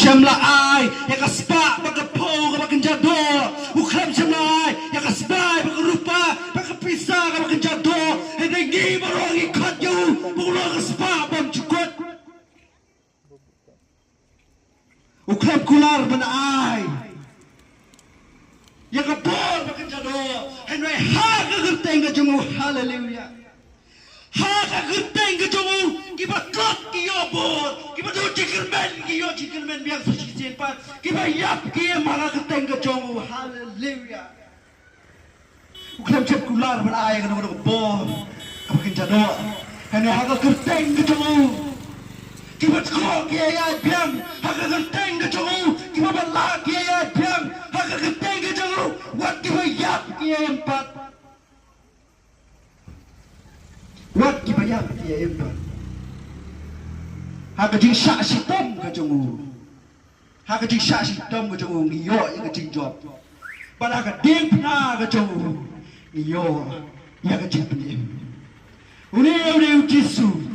shamla ai ya kaspa bagapo baganjado ukram shamla ai ya kaspa bagarupa bagapisa baganjado hindi marongi khatyu bulo kaspa bam chukot ukram kular ban ai ya kapor baganjado henry ha gagteng gajumu hallelujah ha gagteng gajumu kiba klot kiyobot kiba do chicken biang suci sempat kiba yap kiye mara gagteng gajumu hallelujah ukram chat kular ban ai ganu bor baganjado henry ha gagteng gajumu kiba klot kiye ya biang ha gagteng gajumu kiba balak kiye ya biang ha gagteng gajumu wat kiba yap kiye empat wat kiba yap kiye empat ha kajing sha sitom kajumu ha kajing sha sitom kajumu ngiyo ya kajing job bala ka ding na kajumu ngiyo ya kajing pelim uni Jisu